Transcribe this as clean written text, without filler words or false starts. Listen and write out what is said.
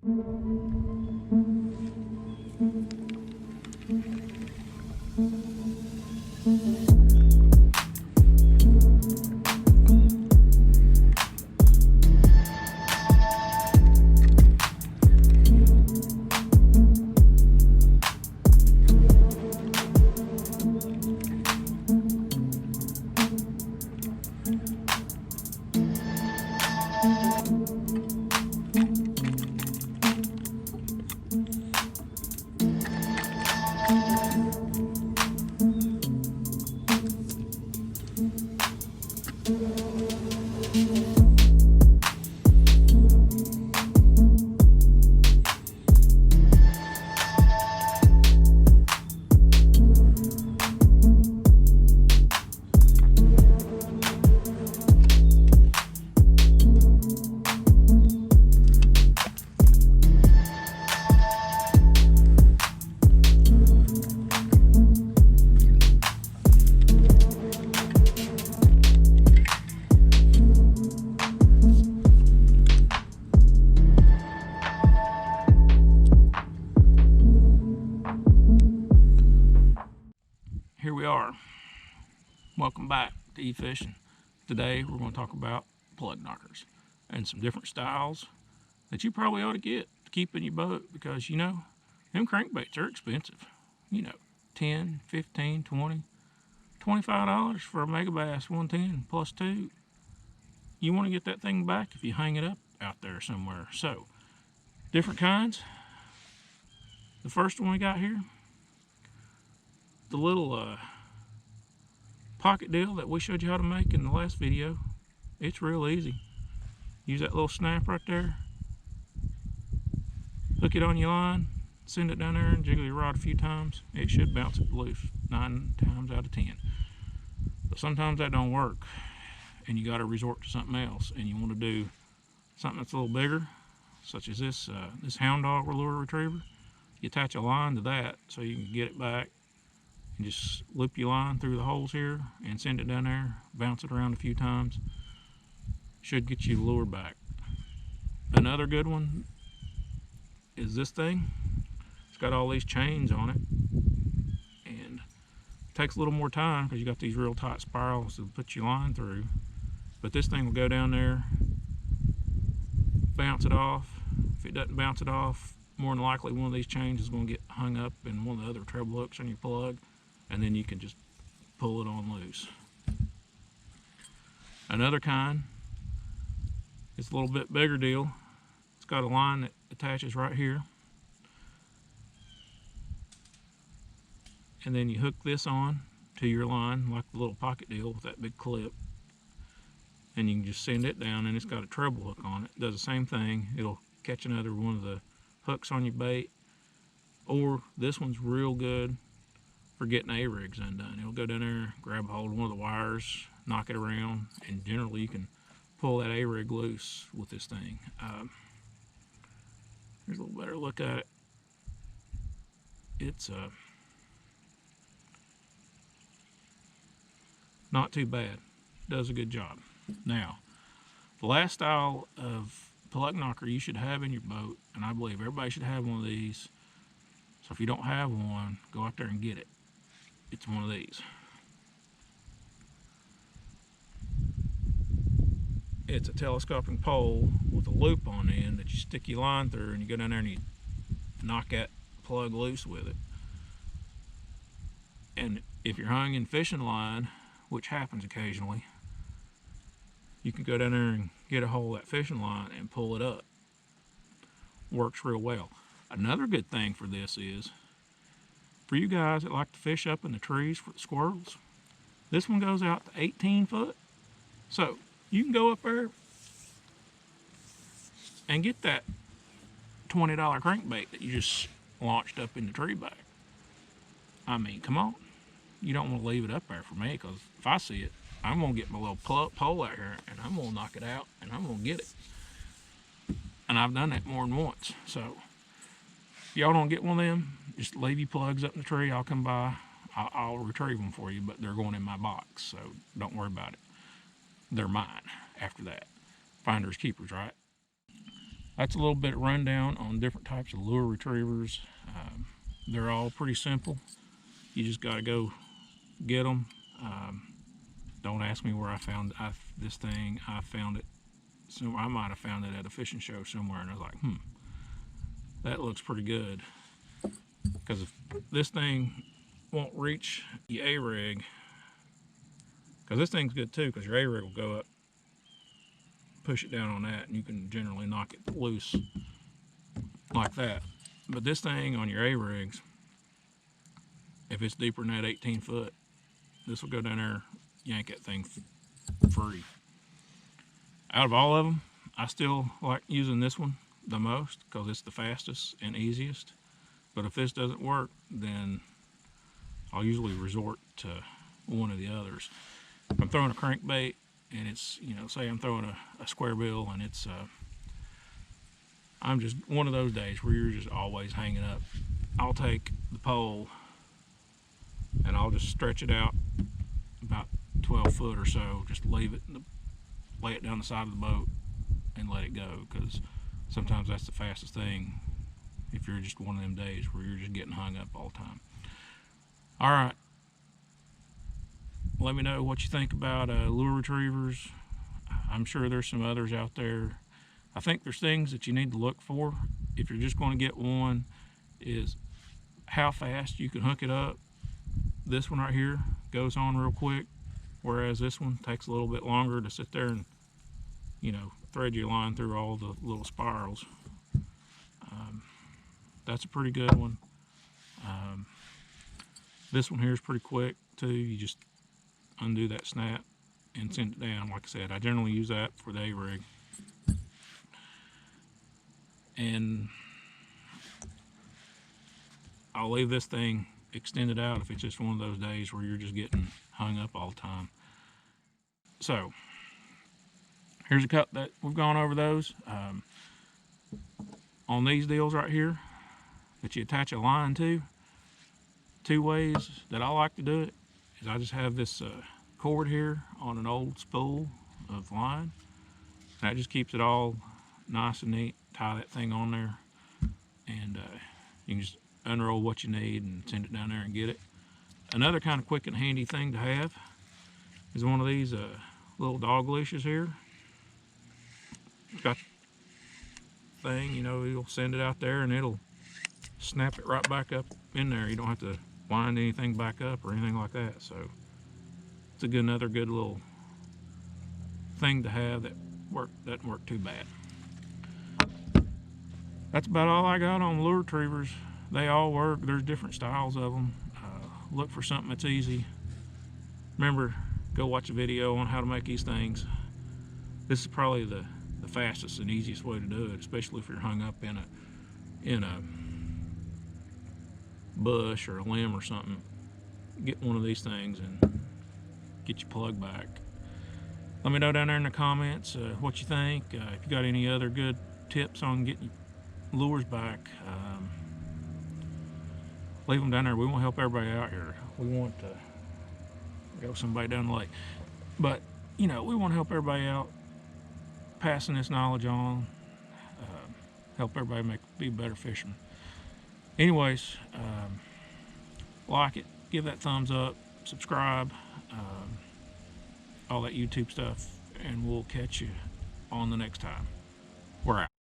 Here we are. Welcome back to eFishing. Today we're going to talk about plug knockers and some different styles that you probably ought to get to keep in your boat, because you know them crankbaits are expensive. You know, 10, 15, 20, $25 for a megabass 110 plus 2. You want to get that thing back if you hang it up out there somewhere. So different kinds. The first one we got here, the little pocket deal that we showed you how to make in the last video. It's real easy. Use that little snap right there, hook it on your line, send it down there and jiggle your rod a few times. It should bounce it loose 9 times out of 10. But sometimes that don't work and you got to resort to something else, and you want to do something that's a little bigger, such as this Hound dog lure retriever. You attach a line to that so you can get it back. And just loop your line through the holes here and send it down there, bounce it around a few times. Should get you the lure back. Another good one is this thing. It's got all these chains on it, and it takes a little more time because you got these real tight spirals to put your line through. But this thing will go down there, bounce it off. If it doesn't bounce it off, more than likely one of these chains is going to get hung up in one of the other treble hooks on your plug, and then you can just pull it on loose. Another kind, it's a little bit bigger deal. It's got a line that attaches right here, and then you hook this on to your line like the little pocket deal with that big clip, and you can just send it down, and it's got a treble hook on it. It does the same thing. It'll catch another one of the hooks on your bait, or this one's real good for getting A-rigs undone. It'll go down there, grab a hold of one of the wires, knock it around, and generally you can pull that A-rig loose with this thing. Here's a little better look at it. It's not too bad. Does a good job. Now, the last style of plug knocker you should have in your boat, and I believe everybody should have one of these, so if you don't have one, go out there and get it. It's one of these. It's a telescoping pole with a loop on the end that you stick your line through, and you go down there and you knock that plug loose with it. And if you're hanging fishing line, which happens occasionally, you can go down there and get a hold of that fishing line and pull it up. Works real well. Another good thing for this is, for you guys that like to fish up in the trees for the squirrels, this one goes out to 18 foot. So you can go up there and get that $20 crankbait that you just launched up in the tree back. I mean, come on. You don't want to leave it up there for me, because if I see it, I'm going to get my little pole out here and I'm going to knock it out and I'm going to get it. And I've done that more than once. So if y'all don't get one of them, just leave your plugs up in the tree. I'll come by. I'll retrieve them for you, but they're going in my box, so don't worry about it. They're mine after that. Finders keepers, right? that's a little bit rundown on different types of lure retrievers. They're all pretty simple. You just got to go get them. Don't ask me where I found this thing. I found it somewhere. I might have found it at a fishing show somewhere, and I was like, that looks pretty good. Because if this thing won't reach your A-rig, because this thing's good too, because your A-rig will go up, push it down on that, and you can generally knock it loose like that. But this thing on your A-rigs, if it's deeper than that 18 foot, this will go down there, yank that thing free. Out of all of them, I still like using this one the most because it's the fastest and easiest. But if this doesn't work, then I'll usually resort to one of the others. If I'm throwing a crankbait and it's, say I'm throwing a square bill and it's, I'm just one of those days where you're just always hanging up. I'll take the pole and I'll just stretch it out about 12 foot or so, just leave it, lay it down the side of the boat and let it go, because sometimes that's the fastest thing if you're just one of them days where you're just getting hung up all the time. All right, let me know what you think about lure retrievers. I'm sure there's some others out there. I think there's things that you need to look for if you're just going to get one, is how fast you can hook it up. This one right here goes on real quick, whereas this one takes a little bit longer to sit there and, thread your line through all the little spirals. That's a pretty good one. This one here is pretty quick too. You just undo that snap and send it down. Like I said, I generally use that for the A-rig. And I'll leave this thing extended out if it's just one of those days where you're just getting hung up all the time. So here's a couple that we've gone over those. On these deals right here that you attach a line to, two ways that I like to do it is I just have this cord here on an old spool of line. That just keeps it all nice and neat. Tie that thing on there, and you can just unroll what you need and send it down there and get it. Another kind of quick and handy thing to have is one of these little dog leashes here. It's got the thing, you'll send it out there and it'll snap it right back up in there. You don't have to wind anything back up or anything like that. So it's another good little thing to have that doesn't work too bad. That's about all I got on lure retrievers. They all work. There's different styles of them. Look for something that's easy. Remember, go watch a video on how to make these things. This is probably the fastest and easiest way to do it, especially if you're hung up in a bush or a limb or something. Get one of these things and get your plug back. Let me know down there in the comments what you think. If you got any other good tips on getting lures back, leave them down there. We want to help everybody out here. We want to go somebody down the lake, but we want to help everybody out, passing this knowledge on, help everybody be better fishermen. Anyways, like it, give that thumbs up, subscribe, all that YouTube stuff, and we'll catch you on the next time. We're out.